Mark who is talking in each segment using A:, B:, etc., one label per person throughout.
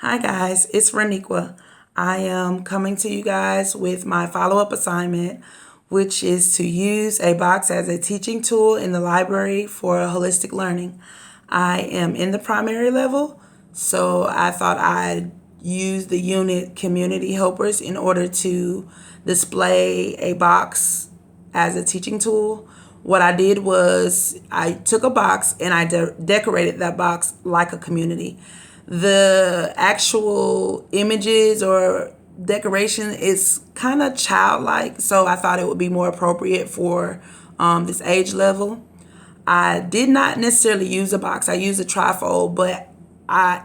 A: Hi guys, it's Reniqua. I am coming to you guys with my follow-up assignment, which is to use a box as a teaching tool in the library for holistic learning. I am in the primary level, so I thought I'd use the unit community helpers in order to display a box as a teaching tool. What I did was I took a box and I decorated that box like a community. The actual images or decoration is kind of childlike, so I thought it would be more appropriate for this age level. I did not necessarily use a box. I used a trifold, but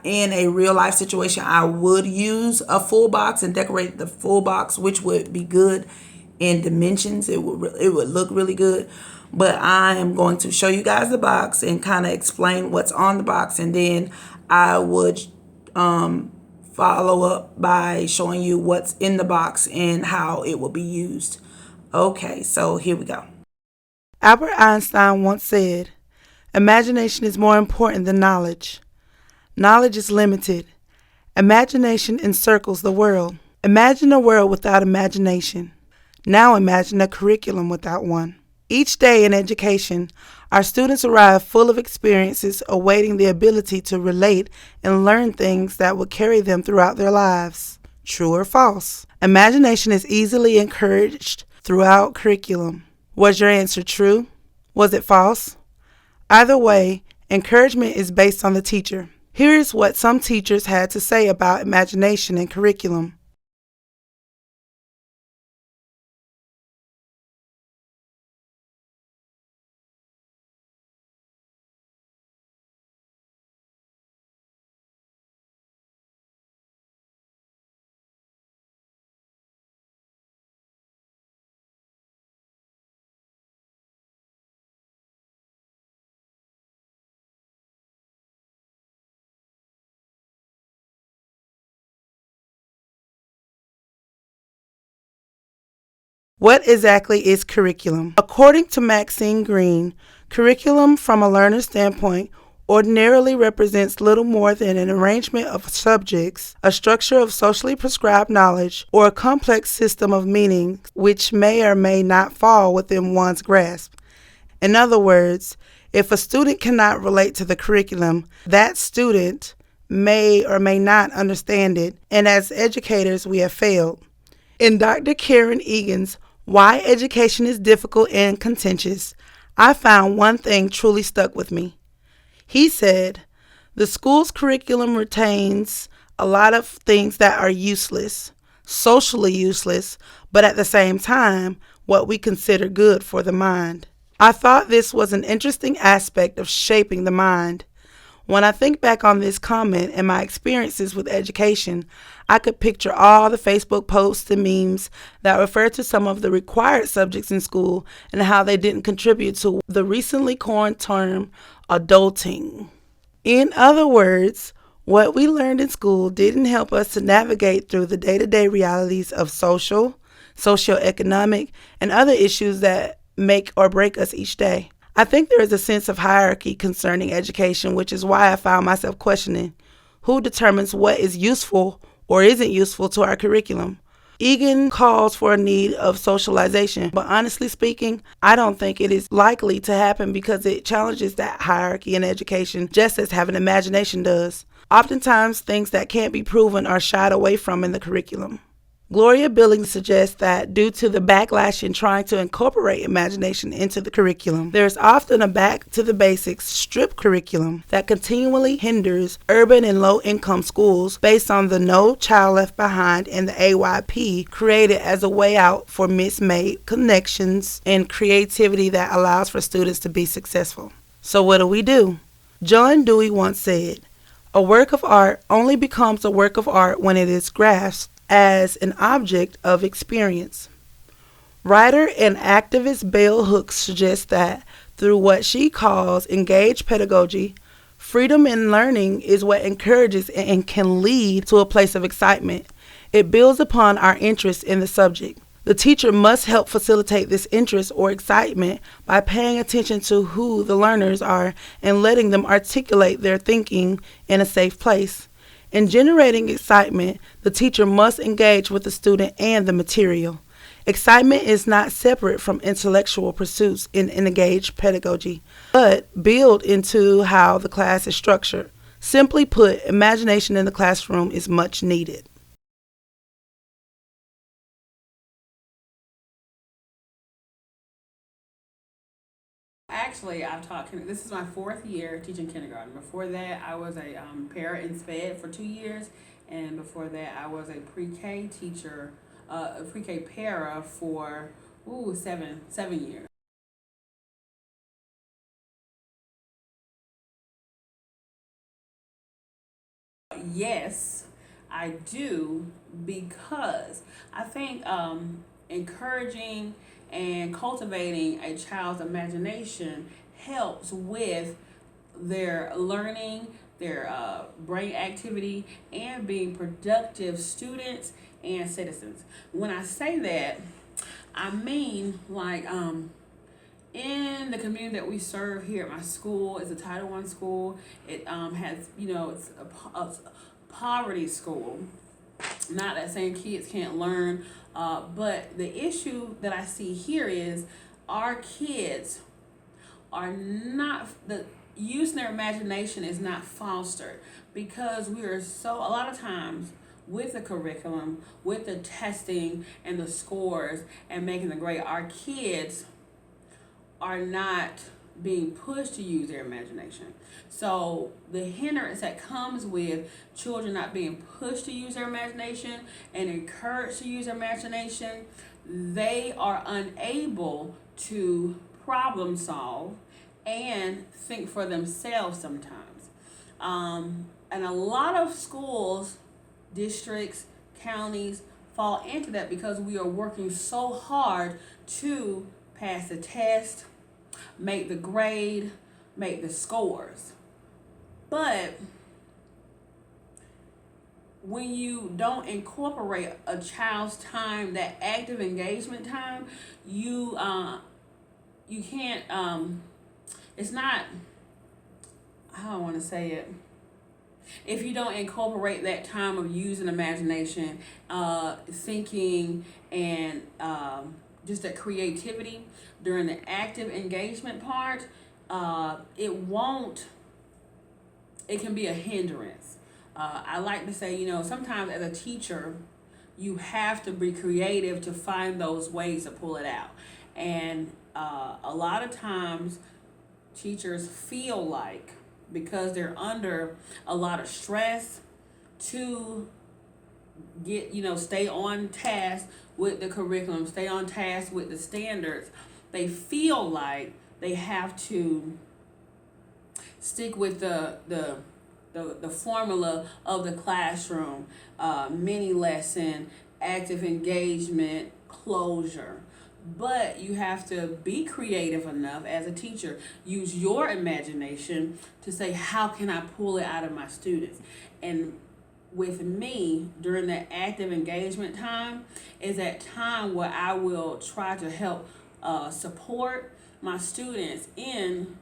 A: in a real life situation, I would use a full box and decorate the full box, which would be good in dimensions. It would look really good. But I am going to show you guys the box and kind of explain what's on the box, and then I would follow up by showing you what's in the box and how it will be used. Okay, so here we go. Albert Einstein once said, "Imagination is more important than knowledge. Knowledge is limited. Imagination encircles the world. Imagine a world without imagination. Now imagine a curriculum without one." Each day in education, our students arrive full of experiences awaiting the ability to relate and learn things that will carry them throughout their lives. True or false? Imagination is easily encouraged throughout curriculum. Was your answer true? Was it false? Either way, encouragement is based on the teacher. Here is what some teachers had to say about imagination in curriculum. What exactly is curriculum? According to Maxine Green, curriculum from a learner's standpoint ordinarily represents little more than an arrangement of subjects, a structure of socially prescribed knowledge, or a complex system of meanings which may or may not fall within one's grasp. In other words, if a student cannot relate to the curriculum, that student may or may not understand it, and as educators, we have failed. In Dr. Karen Egan's Why Education is Difficult and Contentious, I found one thing truly stuck with me. He said, "The school's curriculum retains a lot of things that are useless, socially useless, but at the same time, what we consider good for the mind." I thought this was an interesting aspect of shaping the mind. When I think back on this comment and my experiences with education, I could picture all the Facebook posts and memes that refer to some of the required subjects in school and how they didn't contribute to the recently coined term adulting. In other words, what we learned in school didn't help us to navigate through the day-to-day realities of socioeconomic, and other issues that make or break us each day. I think there is a sense of hierarchy concerning education, which is why I found myself questioning who determines what is useful or isn't useful to our curriculum. Egan calls for a need of socialization, but honestly speaking, I don't think it is likely to happen because it challenges that hierarchy in education just as having imagination does. Oftentimes, things that can't be proven are shied away from in the curriculum. Gloria Billings suggests that due to the backlash in trying to incorporate imagination into the curriculum, there is often a back to the basics strip curriculum that continually hinders urban and low-income schools based on the No Child Left Behind and the AYP created as a way out for mismade connections and creativity that allows for students to be successful. So what do? John Dewey once said, "A work of art only becomes a work of art when it is grasped as an object of experience." Writer and activist Bell Hooks suggests that through what she calls engaged pedagogy, freedom in learning is what encourages and can lead to a place of excitement. It builds upon our interest in the subject. The teacher must help facilitate this interest or excitement by paying attention to who the learners are and letting them articulate their thinking in a safe place. In generating excitement, the teacher must engage with the student and the material. Excitement is not separate from intellectual pursuits in engaged pedagogy, but built into how the class is structured. Simply put, imagination in the classroom is much needed.
B: Actually, I've taught. This is my fourth year teaching kindergarten. Before that, I was a para and sped for 2 years, and before that, I was a pre-K teacher, a pre-K para for seven years. Yes, I do, because I think encouraging and cultivating a child's imagination helps with their learning, their brain activity, and being productive students and citizens. When I say that, I mean like in the community that we serve here at my school. It's a Title I school. It has, it's a poverty school. Not that saying kids can't learn, but the issue that I see here is our kids are not, the using their imagination is not fostered, because we are so, a lot of times, with the curriculum, with the testing and the scores and making the grade, our kids are not being pushed to use their imagination. So the hindrance that comes with children not being pushed to use their imagination and encouraged to use their imagination, they are unable to problem solve and think for themselves sometimes. And a lot of schools, districts, counties fall into that because we are working so hard to pass the test, make the grade, make the scores. But when you don't incorporate a child's time, that active engagement time, you can't. It's not. How I want to say it. If you don't incorporate that time of using imagination, thinking, and just that creativity during the active engagement part, it won't, it can be a hindrance. I like to say, sometimes as a teacher, you have to be creative to find those ways to pull it out. And a lot of times, teachers feel like, because they're under a lot of stress, to get, stay on task with the curriculum, stay on task with the standards, they feel like they have to stick with the formula of the classroom, mini lesson, active engagement, closure. But you have to be creative enough as a teacher. Use your imagination to say, how can I pull it out of my students? And with me, during that active engagement time, is that time where I will try to help support my students in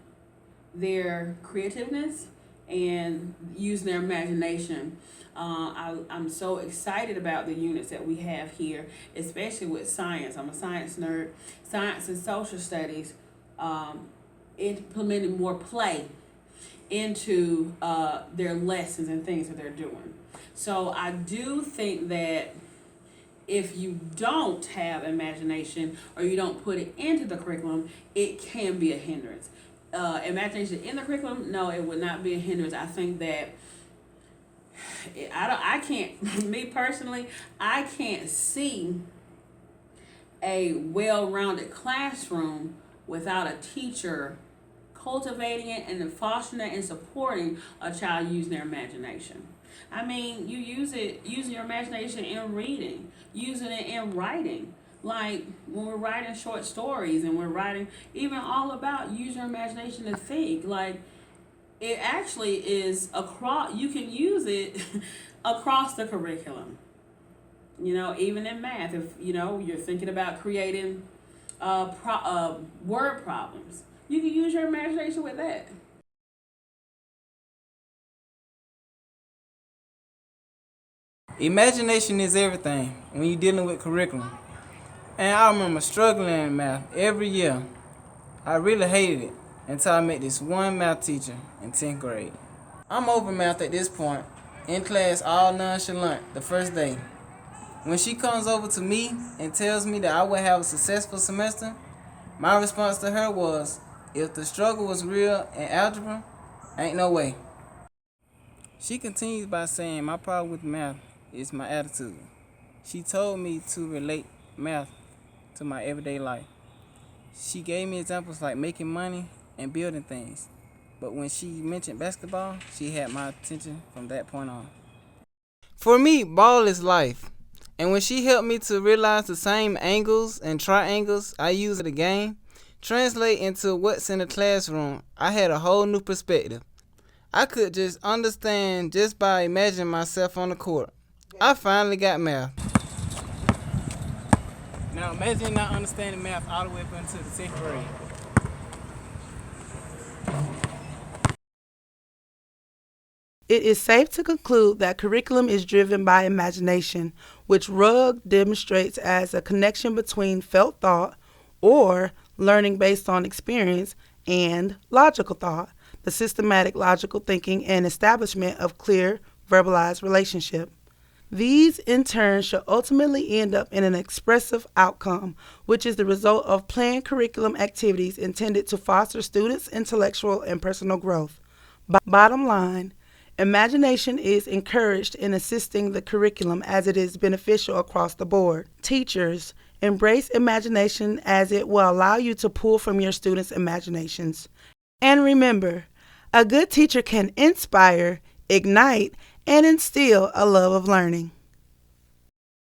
B: their creativeness and using their imagination. I'm so excited about the units that we have here, especially with science. I'm a science nerd. Science and social studies, implementing more play into their lessons and things that they're doing. So I do think that if you don't have imagination or you don't put it into the curriculum, it can be a hindrance. Imagination in the curriculum, no, it would not be a hindrance. I think that I can't, me personally, I can't see a well-rounded classroom without a teacher cultivating it and fostering it and supporting a child using their imagination. I mean, you use it, using your imagination in reading, using it in writing. Like when we're writing short stories and we're writing even all about use your imagination to think. Like it actually is across, you can use it across the curriculum. Even in math, if you're thinking about creating word problems, you can use your imagination with that.
C: Imagination is everything when you're dealing with curriculum. And I remember struggling in math every year. I really hated it until I met this one math teacher in 10th grade. I'm over math at this point, in class all nonchalant the first day. When she comes over to me and tells me that I will have a successful semester, my response to her was, if the struggle was real in algebra, ain't no way. She continues by saying my problem with math is my attitude. She told me to relate math to my everyday life. She gave me examples like making money and building things. But when she mentioned basketball, she had my attention from that point on. For me, ball is life. And when she helped me to realize the same angles and triangles I use in the game, translate into what's in the classroom, I had a whole new perspective. I could just understand just by imagining myself on the court. I finally got math. Now imagine not understanding math all the way up until the 10th grade.
A: It is safe to conclude that curriculum is driven by imagination, which Rugg demonstrates as a connection between felt thought, or learning based on experience, and logical thought, the systematic logical thinking and establishment of clear, verbalized relationship. These, in turn, should ultimately end up in an expressive outcome, which is the result of planned curriculum activities intended to foster students' intellectual and personal growth. Bottom line, imagination is encouraged in assisting the curriculum as it is beneficial across the board. Teachers, embrace imagination as it will allow you to pull from your students' imaginations. And remember, a good teacher can inspire, ignite, and instill a love of learning.